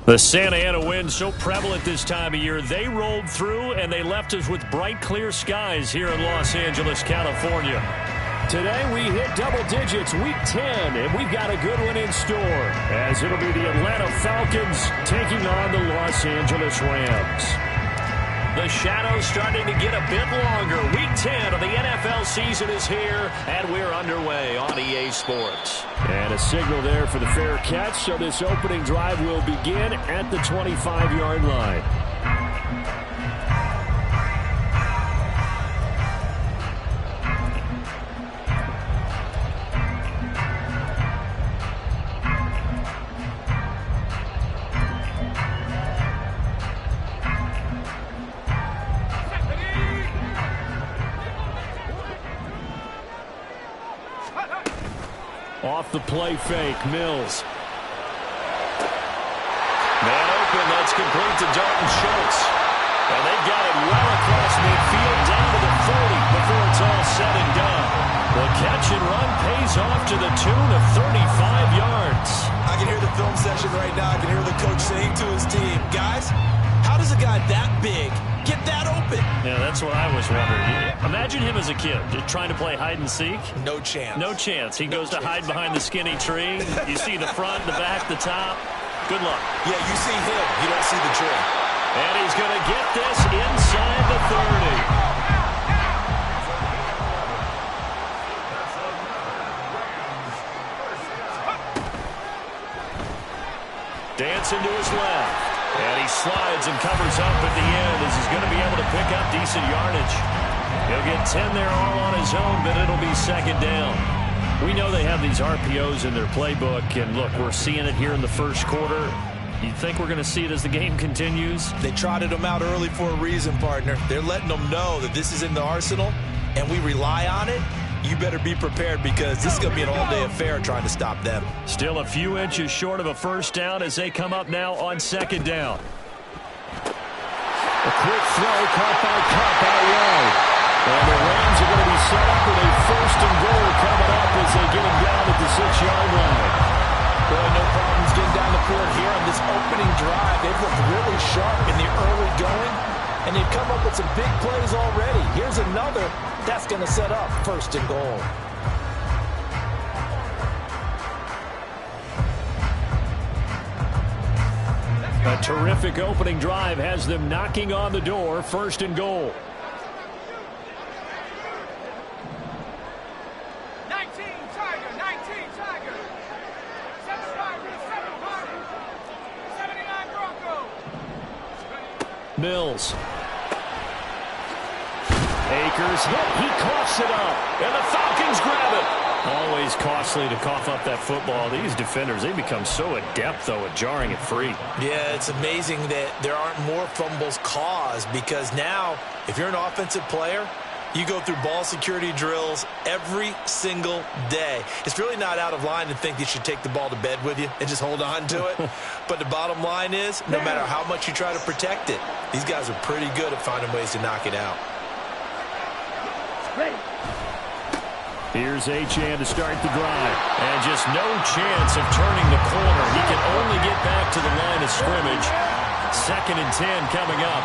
The Santa Ana wind so prevalent this time of year, they rolled through and they left us with bright, clear skies here in Los Angeles, California. Today we hit double digits, week 10, and we've got a good one in store, as it'll be the Atlanta Falcons taking on the Los Angeles Rams. The shadow's starting to get a bit longer. Week 10 of the NFL season is here, and we're underway on EA Sports. And a signal there for the fair catch, so this opening drive will begin at the 25-yard line. Off the play fake, Mills. Man open, that's complete to Dalton Schultz. And they've got it well across midfield down to the 40 before it's all said and done. The catch and run pays off to the tune of 35 yards. I can hear the film session right now. I can hear the coach saying to his team, guys, how does a guy that big get that open? Yeah, that's what I was wondering. Imagine him as a kid, just trying to play hide and seek. No chance. No chance. He goes to hide behind the skinny tree. You see the front, the back, the top. Good luck. Yeah, you see him. You don't see the tree. And he's going to get this inside the 30. Dancing to his left. And he slides and covers up at the end as he's going to be able to pick up decent yardage. He'll get 10 there all on his own, but it'll be second down. We know they have these RPOs in their playbook, and look, we're seeing it here in the first quarter. You think we're going to see it as the game continues? They trotted them out early for a reason, partner. They're letting them know that this is in the arsenal, and we rely on it. You better be prepared because this is going to be an all-day affair trying to stop them. Still a few inches short of a first down as they come up now on second down. A quick throw caught by Cup out wide. And the Rams are going to be set up with a first and goal coming up as they get him down at the 6-yard line. Boy, no problems getting down the court here on this opening drive. They've looked really sharp in the early going, and they've come up with some big plays already. Here's another that's going to set up first and goal. A terrific opening drive has them knocking on the door, first and goal. 19 Tiger, 19 Tiger. 7 Tigers, 7 Tigers. 79 Broncos. Mills. Akers hit. He coughs it up. And the Falcons grab it. Always costly to cough up that football. These defenders, they become so adept, though, at jarring it free. Yeah, it's amazing that there aren't more fumbles caused because now, if you're an offensive player, you go through ball security drills every single day. It's really not out of line to think you should take the ball to bed with you and just hold on to it. But the bottom line is, no matter how much you try to protect it, these guys are pretty good at finding ways to knock it out. Here's Achane to start the drive. And just no chance of turning the corner. He can only get back to the line of scrimmage. 2nd and 10 coming up.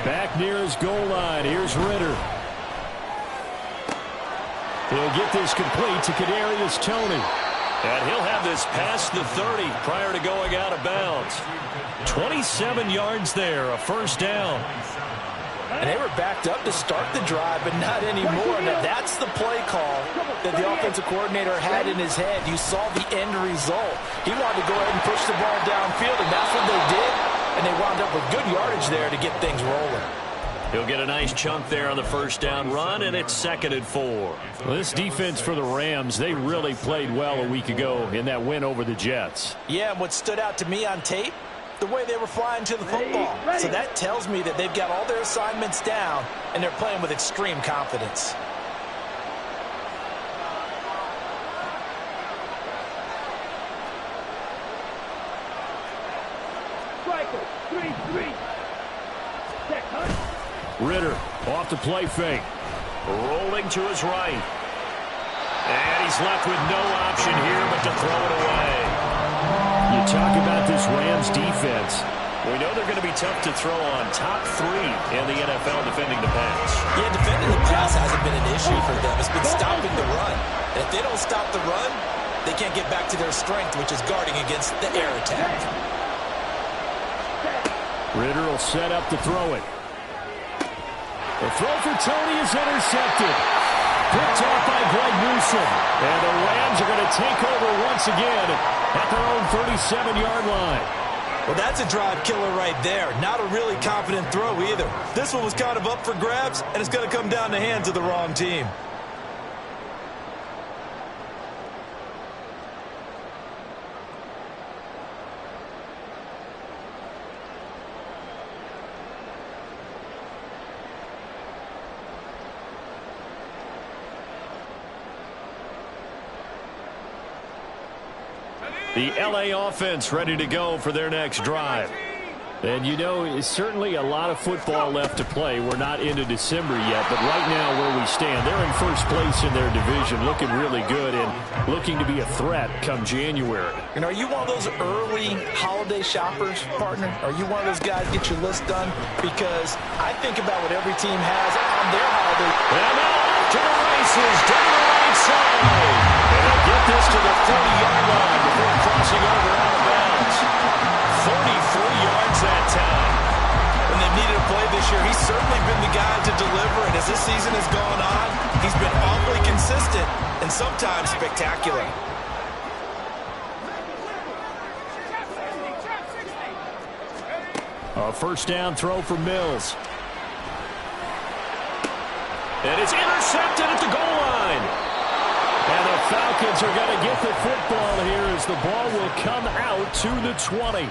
Back near his goal line. Here's Ritter. He'll get this complete to Kadarius Toney. And he'll have this past the 30 prior to going out of bounds. 27 yards there, a first down. And they were backed up to start the drive, but not anymore. Now, that's the play call that the offensive coordinator had in his head. You saw the end result. He wanted to go ahead and push the ball downfield, and that's what they did. And they wound up with good yardage there to get things rolling. He'll get a nice chunk there on the first down run, and it's 2nd and 4. Well, this defense for the Rams, they really played well a week ago in that win over the Jets. Yeah, and what stood out to me on tape, the way they were flying to the football. So that tells me that they've got all their assignments down, and they're playing with extreme confidence. Ritter off the play fake. Rolling to his right. And he's left with no option here but to throw it away. You talk about this Rams defense. We know they're going to be tough to throw on. Top 3 in the NFL defending the pass. Yeah, defending the pass hasn't been an issue for them. It's been stopping the run. And if they don't stop the run, they can't get back to their strength, which is guarding against the air attack. Ritter will set up to throw it. The throw for Tony is intercepted. Picked off by Greg Newsome. And the Rams are going to take over once again at their own 37-yard line. Well, that's a drive killer right there. Not a really confident throw either. This one was kind of up for grabs, and it's going to come down the hands of the wrong team. The L.A. offense ready to go for their next drive. And, you know, it's certainly a lot of football left to play. We're not into December yet, but right now where we stand, they're in first place in their division, looking really good and looking to be a threat come January. And are you one of those early holiday shoppers, partner? Are you one of those guys get your list done? Because I think about what every team has on their holiday. And now to the races, down the right side. And they'll get this to the 30-yard line before crossing over out of bounds. 43 yards that time. When they've needed a play this year, he's certainly been the guy to deliver. And as this season has gone on, he's been awfully consistent and sometimes spectacular. A first down throw for Mills. And it's intercepted at the goal line. And the Falcons are going to get the football here as the ball will come out to the 20.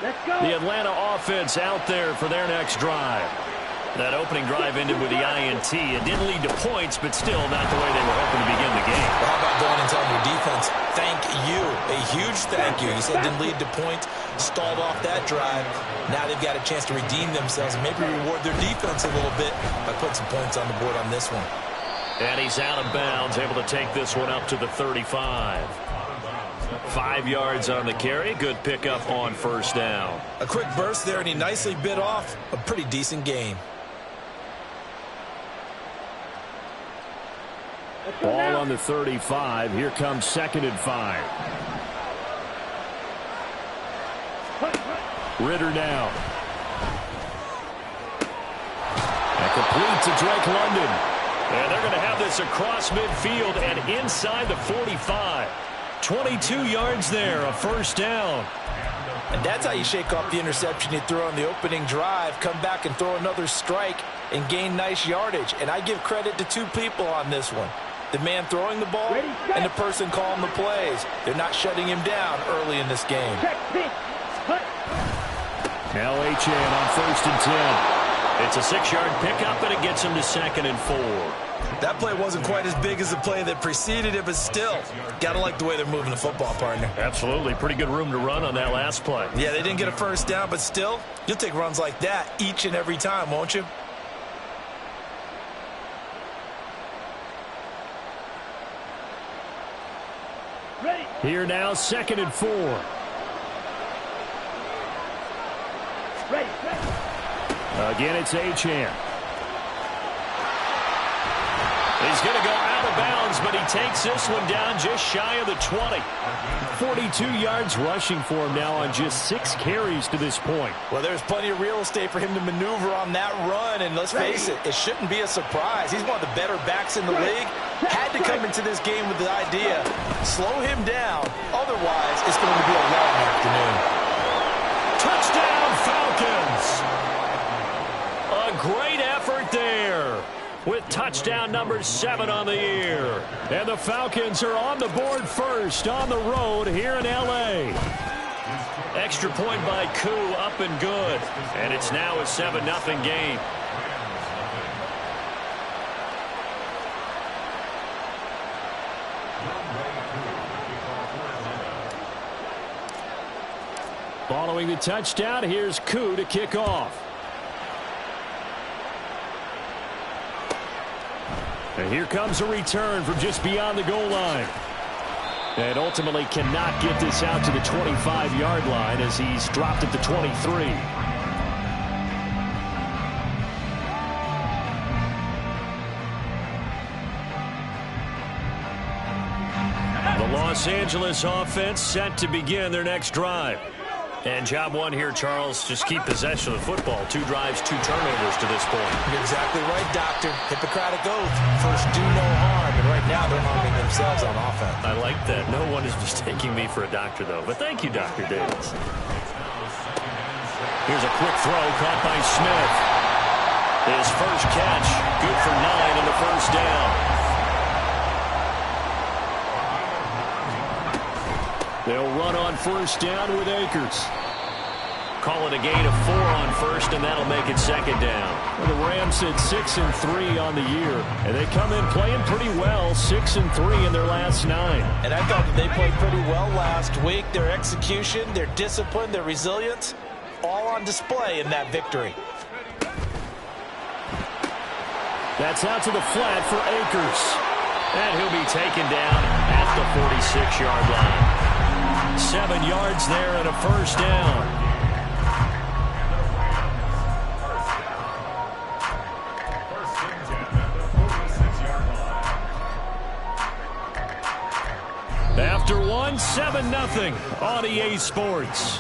The Atlanta offense out there for their next drive. That opening drive ended with the INT. It didn't lead to points, but still not the way they were hoping to begin the game. Well, how about going and telling your defense, thank you, a huge thank you. You said it didn't lead to points, stalled off that drive. Now they've got a chance to redeem themselves and maybe reward their defense a little bit by putting some points on the board on this one. And he's out of bounds, able to take this one up to the 35. 5 yards on the carry. Good pickup on first down. A quick burst there, and he nicely bit off a pretty decent gain. Ball on the 35. Here comes 2nd and 5. Ritter down. And complete to Drake London. And they're going to have this across midfield and inside the 45. 22 yards there, a first down. And that's how you shake off the interception you throw on the opening drive, come back and throw another strike and gain nice yardage. And I give credit to two people on this one. The man throwing the ball and the person calling the plays. They're not shutting him down early in this game. Now Achane on 1st and 10. It's a 6-yard pickup, and it gets him to 2nd and 4. That play wasn't quite as big as the play that preceded it, but still, got to like the way they're moving the football, partner. Absolutely. Pretty good room to run on that last play. Yeah, they didn't get a first down, but still, you'll take runs like that each and every time, won't you? Here now, 2nd and 4. Again, it's Achane. He's going to go out of bounds, but he takes this one down just shy of the 20. 42 yards rushing for him now on just 6 carries to this point. Well, there's plenty of real estate for him to maneuver on that run, and let's face it, it shouldn't be a surprise. He's one of the better backs in the league. Had to come into this game with the idea, slow him down, otherwise it's going to be a long afternoon. Touchdown, Falcons! A great effort there, with touchdown number 7 on the year. And the Falcons are on the board first on the road here in L.A. Extra point by Koo, up and good. And it's now a 7-0 game. Following the touchdown, here's Koo to kick off. And here comes a return from just beyond the goal line. And ultimately cannot get this out to the 25-yard line as he's dropped at the 23. Los Angeles offense set to begin their next drive. And job one here, Charles, just keep possession of the football. 2 drives, 2 turnovers to this point. You're exactly right, Doctor. Hippocratic oath. First, do no harm. And right now, they're harming themselves on offense. I like that. No one is mistaking me for a doctor, though. But thank you, Dr. Davis. Here's a quick throw caught by Smith. His first catch, good for 9 and the first down. They'll run on first down with Akers. Call it a gain of 4 on first, and that'll make it second down. Well, the Rams hit 6-3 on the year, and they come in playing pretty well, 6-3 in their last 9. And I thought that they played pretty well last week. Their execution, their discipline, their resilience, all on display in that victory. That's out to the flat for Akers. And he'll be taken down at the 46-yard line. 7 yards there and a first down. After 1, 7-0 on EA Sports.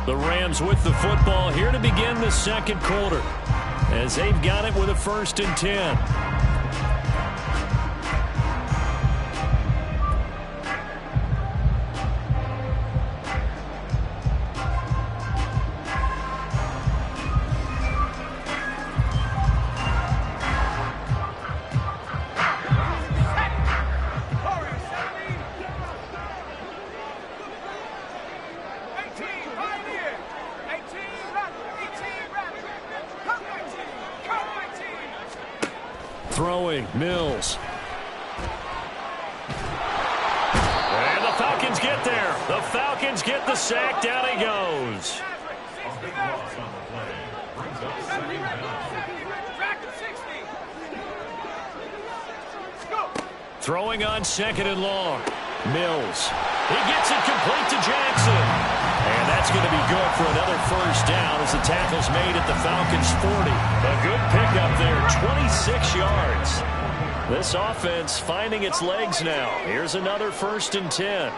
The Rams with the football here to begin the second quarter, as they've got it with a 1st and 10. Throwing, Mills. And the Falcons get there. The Falcons get the sack. Down he goes. Throwing on 2nd and long. Mills. He gets it complete to Jackson. And that's going to be good for another first down as the tackle's made at the Falcons' 40. A good pickup there, 26 yards. This offense finding its legs now. Here's another 1st and 10.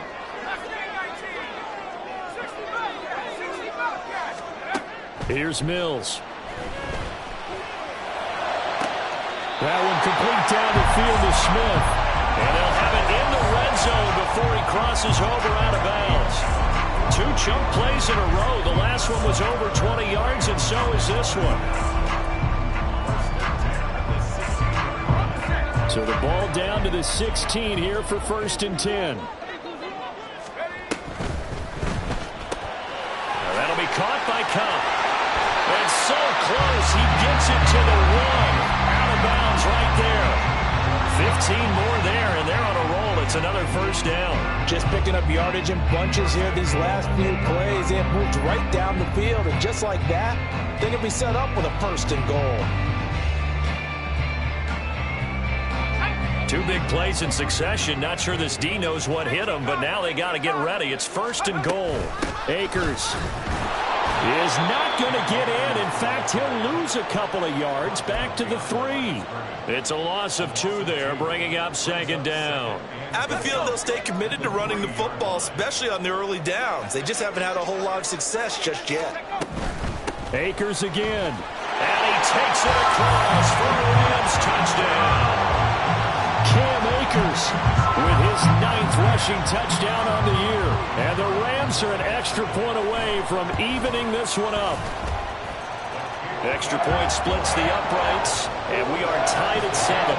Here's Mills. That one complete down the field to Smith. And they'll have it in the red zone before he crosses over out of bounds. 2 chunk plays in a row. The last one was over 20 yards, and so is this one. So the ball down to the 16 here for 1st and 10. Now that'll be caught by Cup. And so close, he gets it to the 1. Out of bounds right there. 15 more there, and they're on a roll. It's another first down. Just picking up yardage in bunches here these last few plays. They have moved right down the field, and just like that, they can be set up with a 1st and goal. 2 big plays in succession. Not sure this D knows what hit him, but now they got to get ready. It's 1st and goal. Akers is not going to get in. In fact, he'll lose a couple of yards back to the 3. It's a loss of 2 there, bringing up 2nd down. I have a feeling they'll stay committed to running the football, especially on the early downs. They just haven't had a whole lot of success just yet. Akers again. And he takes it across for a Rams touchdown. Cam Akers with his 9th rushing touchdown on the year. And the Rams are an extra point away from evening this one up. Extra point splits the uprights, and we are tied at 7.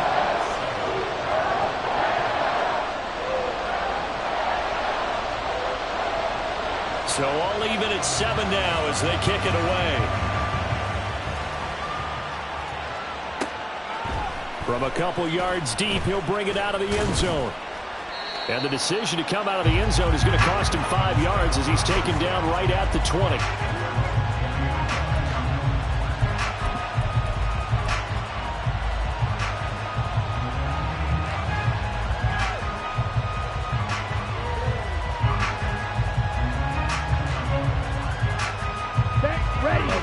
So all even at 7 now as they kick it away. From a couple yards deep, he'll bring it out of the end zone. And the decision to come out of the end zone is going to cost him 5 yards as he's taken down right at the 20.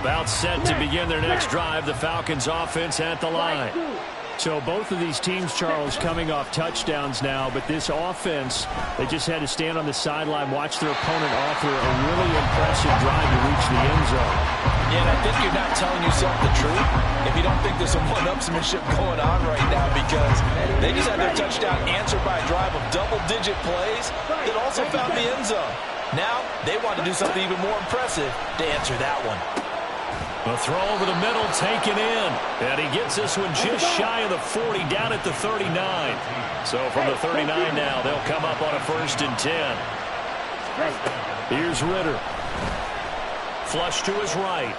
About set to begin their next drive. The Falcons offense at the line. So both of these teams, Charles, coming off touchdowns now, but this offense, they just had to stand on the sideline, watch their opponent offer a really impressive drive to reach the end zone. Yeah, and I think you're not telling yourself the truth if you don't think there's some one-upsmanship going on right now, because they just had their touchdown answered by a drive of double-digit plays that also found the end zone. Now they want to do something even more impressive to answer that one. A throw over the middle, taken in. And he gets this one just shy of the 40, down at the 39. So from the 39 now, they'll come up on a 1st and 10. Here's Ritter. Flush to his right.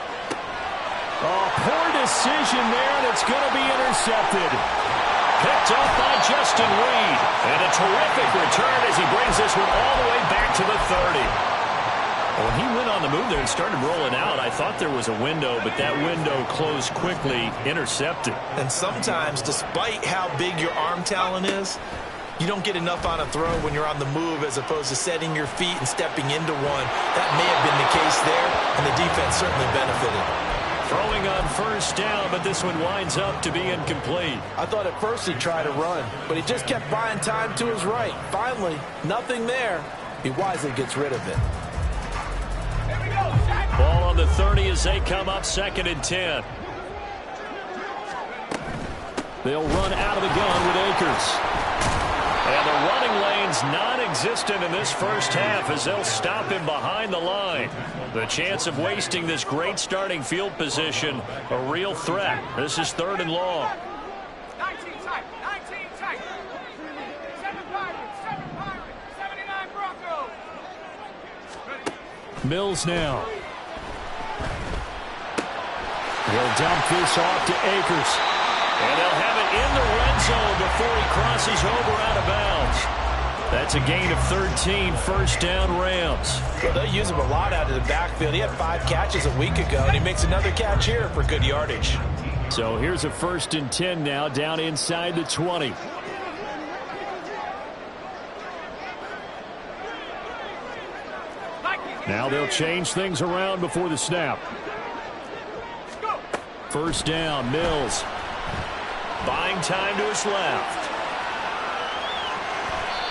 Oh, poor decision there, and it's going to be intercepted. Picked up by Justin Reed. And a terrific return as he brings this one all the way back to the 30. When he went on the move there and started rolling out, I thought there was a window, but that window closed quickly, intercepted. And sometimes, despite how big your arm talent is, you don't get enough on a throw when you're on the move as opposed to setting your feet and stepping into one. That may have been the case there, and the defense certainly benefited. Throwing on 1st down, but this one winds up to be incomplete. I thought at first he'd try to run, but he just kept buying time to his right. Finally, nothing there. He wisely gets rid of it. Ball on the 30 as they come up 2nd and 10. They'll run out of the gun with Akers. And the running lane's non-existent in this first half as they'll stop him behind the line. The chance of wasting this great starting field position, a real threat. This is 3rd and long. 19 tight, 19 tight. 7 Pirates, 79 Broncos. Mills now. He'll dump this off to Akers. And they'll have it in the red zone before he crosses over out of bounds. That's a gain of 13, 1st down Rams. Well, they'll use him a lot out of the backfield. He had 5 catches a week ago, and he makes another catch here for good yardage. So here's a 1st and 10 now, down inside the 20. Now they'll change things around before the snap. 1st down, Mills. Buying time to his left.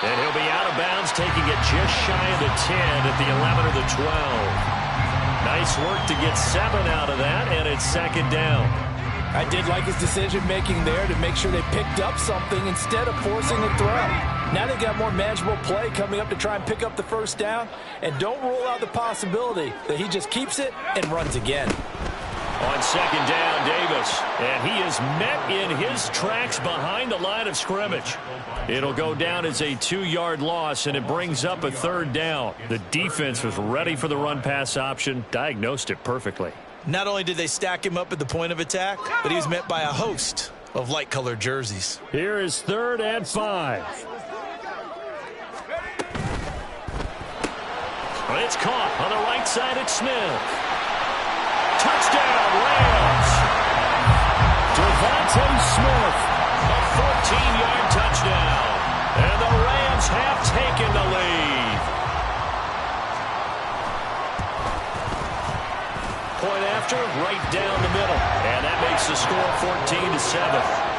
And he'll be out of bounds, taking it just shy of the 10 at the 11 or the 12. Nice work to get 7 out of that, and it's 2nd down. I did like his decision-making there to make sure they picked up something instead of forcing the throw. Now they've got more manageable play coming up to try and pick up the 1st down, and don't rule out the possibility that he just keeps it and runs again. On 2nd down, Davis. And he is met in his tracks behind the line of scrimmage. It'll go down as a 2-yard loss, and it brings up a 3rd down. The defense was ready for the run-pass option, diagnosed it perfectly. Not only did they stack him up at the point of attack, but he was met by a host of light-colored jerseys. Here is 3rd and 5. But it's caught on the right side at Smith. Touchdown, Rams. Devontae Smith, a 14-yard touchdown. And the Rams have taken the lead. Point after, right down the middle. And that makes the score 14-7.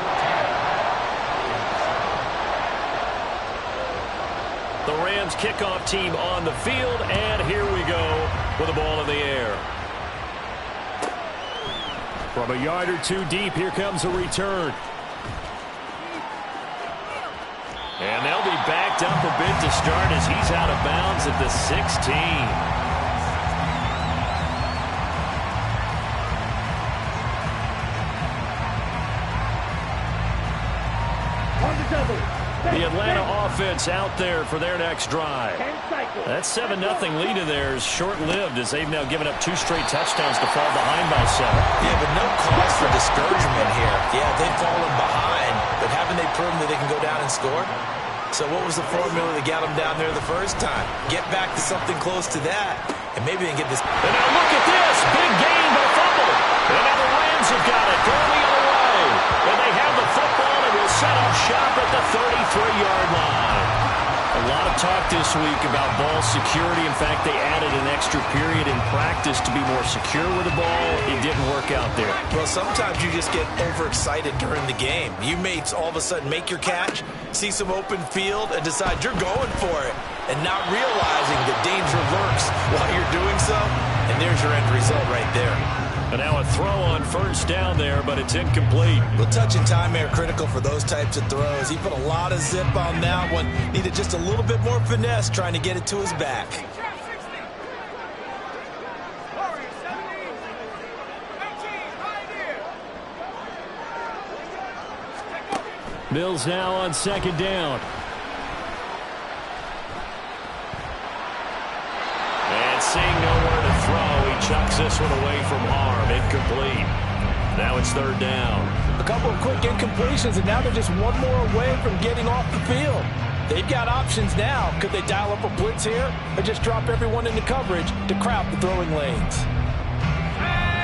The Rams kickoff team on the field, and here we go with the ball in the air. From a yard or 2 deep, here comes a return. And they'll be backed up a bit to start as he's out of bounds at the 16. The Atlanta offense out there for their next drive. That 7-0 lead of theirs short-lived as they've now given up 2 straight touchdowns to fall behind by 7. Yeah, but no cause for discouragement here. Yeah, they've fallen behind, but haven't they proven that they can go down and score? So what was the formula that got them down there the first time? Get back to something close to that, and maybe they can get this. And now look at this. Big gain, but a fumble. And now the Rams have got it. Going the other way. And they have the football and will set up shop at the 33-yard line. A lot of talk this week about ball security. In fact, they added an extra period in practice to be more secure with the ball. It didn't work out there. Well, sometimes you just get overexcited during the game. You may all of a sudden make your catch, see some open field, and decide you're going for it, and not realizing that danger lurks while you're doing so, and there's your end result right there. And now a throw on first down there, but it's incomplete. Well, touch and time are critical for those types of throws. He put a lot of zip on that one. Needed just a little bit more finesse trying to get it to his back. Mills now on second down. And seeing nowhere to throw, he chucks this one away from harm. Incomplete. Now it's third down. A couple of quick incompletions, and now they're just one more away from getting off the field. They've got options now. Could they dial up a blitz here or just drop everyone into coverage to crowd the throwing lanes?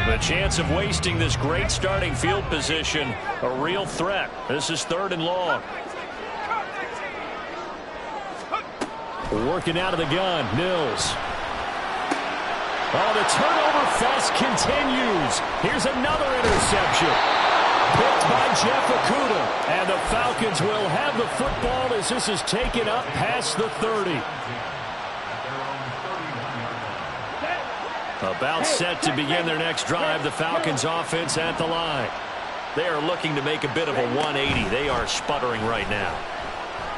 The chance of wasting this great starting field position, a real threat. This is third and long. Working out of the gun, Mills. Oh, the turnover fest continues. Here's another interception. Picked by Jeff Okudah. And the Falcons will have the football as this is taken up past the 30. About set to begin their next drive, the Falcons offense at the line. They are looking to make a bit of a 180. They are sputtering right now.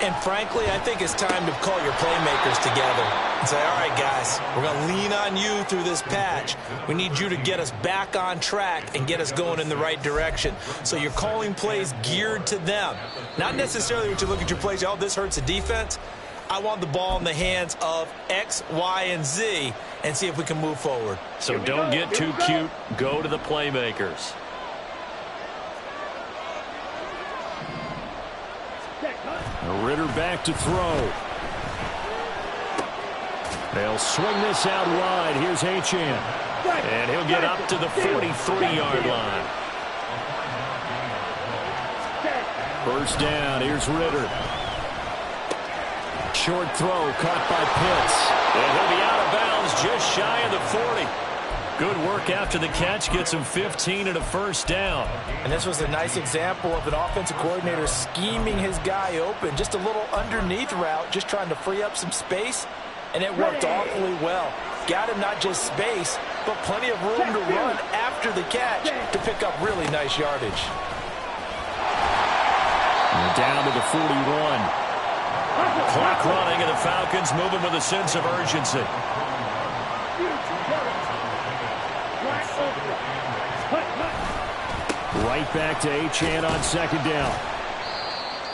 And frankly, I think it's time to call your playmakers together and say, all right, guys, we're going to lean on you through this patch. We need you to get us back on track and get us going in the right direction. So you're calling plays geared to them. Not necessarily when you look at your plays, oh, this hurts the defense. I want the ball in the hands of X, Y, and Z and see if we can move forward. So don't get too cute. Go to the playmakers. Ritter back to throw. They'll swing this out wide. Here's Achane. And he'll get up to the 43-yard line. First down. Here's Ritter. Short throw caught by Pitts. And he'll be out of bounds just shy of the 40. Good work after the catch. Gets him 15 and a first down. And this was a nice example of an offensive coordinator scheming his guy open. Just a little underneath route, just trying to free up some space. And it worked awfully well. Got him not just space, but plenty of room to run after the catch to pick up really nice yardage. And down to the 41. Clock running, and the Falcons moving with a sense of urgency. Right back to Achane on second down.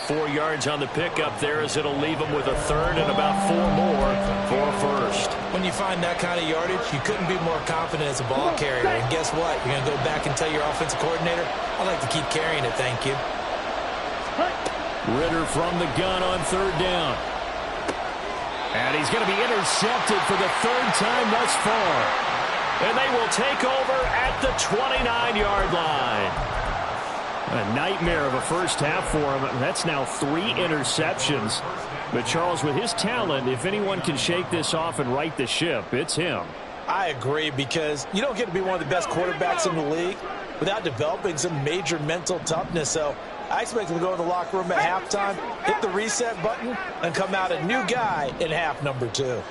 4 yards on the pickup there as it'll leave them with a third and about 4 more for a first. When you find that kind of yardage, you couldn't be more confident as a ball carrier. And guess what? You're going to go back and tell your offensive coordinator, I'd like to keep carrying it, thank you. Ritter from the gun on third down. And he's going to be intercepted for the third time thus far. And they will take over at the 29-yard line. A nightmare of a first half for him. That's now 3 interceptions. But Charles, with his talent, if anyone can shake this off and right the ship, it's him. I agree, because you don't get to be one of the best quarterbacks in the league without developing some major mental toughness. So I expect him to go in the locker room at halftime, hit the reset button, and come out a new guy in half number 2.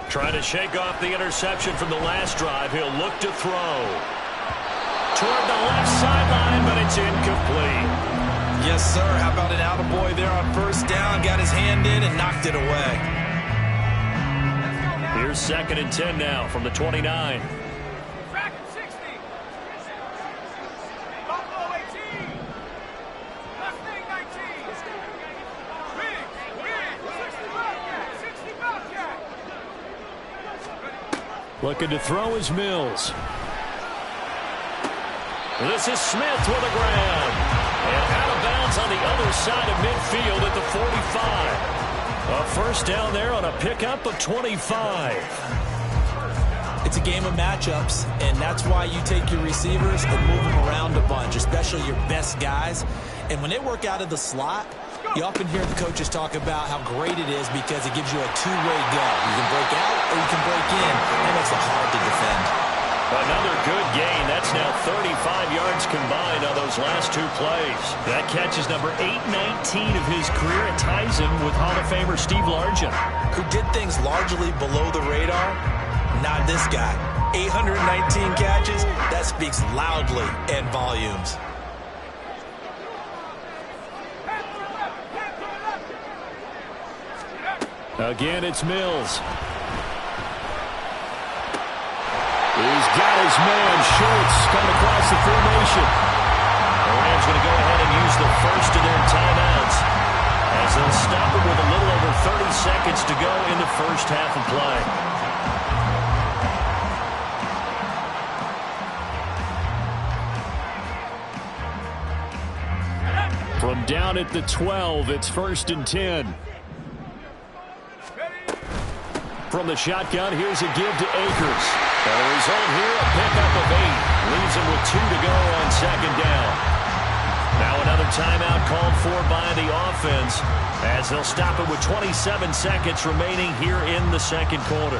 Trying to shake off the interception from the last drive. He'll look to throw. Toward the left sideline, but it's incomplete. Yes, sir. How about an attaboy there on first down? Got his hand in and knocked it away. Here's 2nd and 10 now from the 29. Back at 60. Buffalo 18. Left wing 19. Big. 60 Bobcat. 60 Bobcat. Looking to throw is Mills. This is Smith with a grab. And out of bounds on the other side of midfield at the 45. A first down there on a pickup of 25. It's a game of matchups, and that's why you take your receivers and move them around a bunch, especially your best guys. And when they work out of the slot, you often hear the coaches talk about how great it is because it gives you a two-way go. You can break out or you can break in. That makes it hard to defend. Another good gain. That's now 35 yards combined on those last two plays. That catch is number 819 of his career. It ties him with Hall of Famer Steve Largent, who did things largely below the radar. Not this guy. 819 catches. That speaks loudly in volumes. Again, it's Mills. He's got his man, Schultz, coming across the formation. The Rams going to go ahead and use the first of their timeouts as they'll stop it with a little over 30 seconds to go in the first half of play. From down at the 12, it's 1st and 10. From the shotgun, here's a give to Akers. And the result here, a pickup of 8. Leaves him with 2 to go on 2nd down. Now another timeout called for by the offense as they'll stop it with 27 seconds remaining here in the second quarter.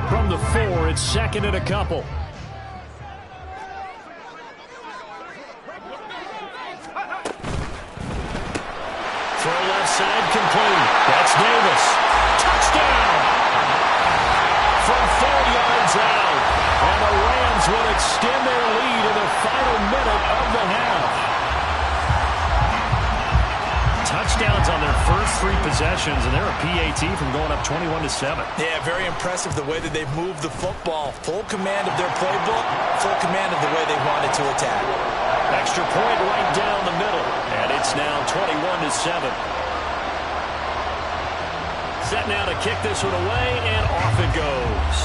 From the 4, it's 2nd and a couple. Throw left side complete. That's Davis. Touchdown! From 4 yards out. And the Rams will extend their lead in the final minute of the half. Touchdowns on their first 3 possessions, and they're a PAT from going up 21-7. Yeah, very impressive the way that they've moved the football. Full command of their playbook, full command of the way they wanted to attack. Extra point right down the middle, and it's now 21-7. Set now to kick this one away, and off it goes.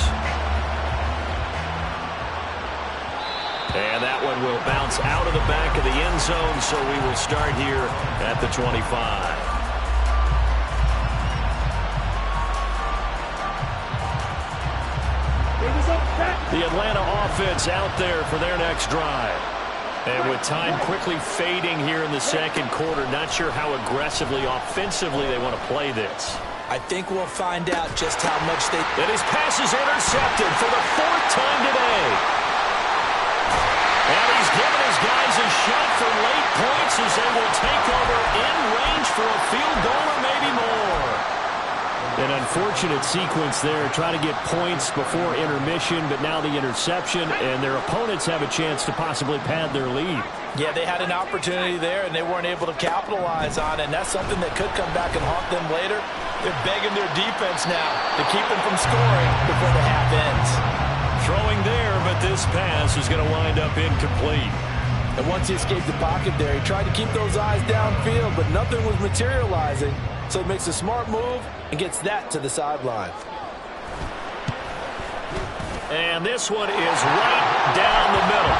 And that one will bounce out of the back of the end zone, so we will start here at the 25. The Atlanta offense out there for their next drive. And with time quickly fading here in the second quarter, not sure how aggressively, offensively they want to play this. I think we'll find out just how much they... And his pass is intercepted for the 4th time today. And he's given his guys a shot for late points as they will take over in range for a field goal or maybe more. An unfortunate sequence there. Try to get points before intermission, but now the interception, and their opponents have a chance to possibly pad their lead. Yeah, they had an opportunity there, and they weren't able to capitalize on it, and that's something that could come back and haunt them later. They're begging their defense now to keep them from scoring before the half ends. Throwing there, but this pass is going to wind up incomplete. And once he escaped the pocket there, he tried to keep those eyes downfield, but nothing was materializing. So he makes a smart move and gets that to the sideline. And this one is right down the middle.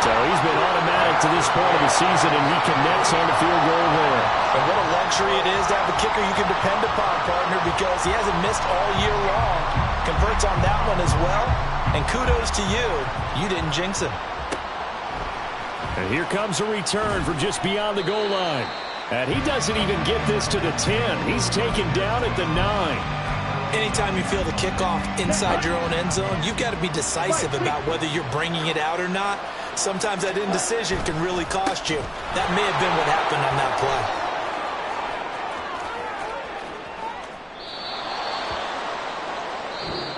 So he's been automatic to this point of the season, and he connects on the field goal there. And what a luxury it is to have a kicker you can depend upon, partner, because he hasn't missed all year long. Converts on that one as well. And kudos to you. You didn't jinx him. And here comes a return from just beyond the goal line. And he doesn't even get this to the 10. He's taken down at the 9. Anytime you feel the kickoff inside your own end zone, you've got to be decisive about whether you're bringing it out or not. Sometimes that indecision can really cost you. That may have been what happened on that play.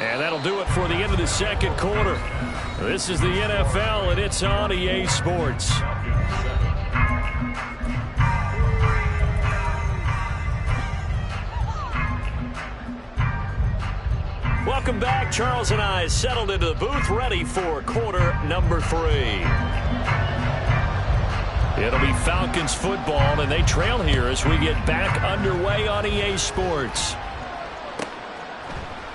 And that'll do it for the end of the second quarter. This is the NFL, and it's on EA Sports. Welcome back. Charles and I settled into the booth, ready for quarter number 3. It'll be Falcons football, and they trail here as we get back underway on EA Sports.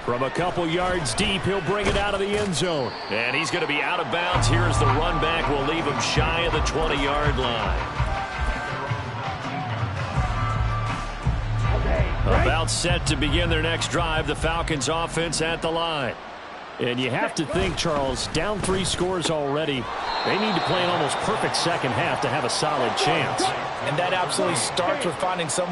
From a couple yards deep, he'll bring it out of the end zone. And he's going to be out of bounds. Here's the run back. We'll leave him shy of the 20-yard line. About set to begin their next drive, the Falcons offense at the line. And you have to think, Charles, down 3 scores already. They need to play an almost perfect second half to have a solid chance. And that absolutely starts with finding some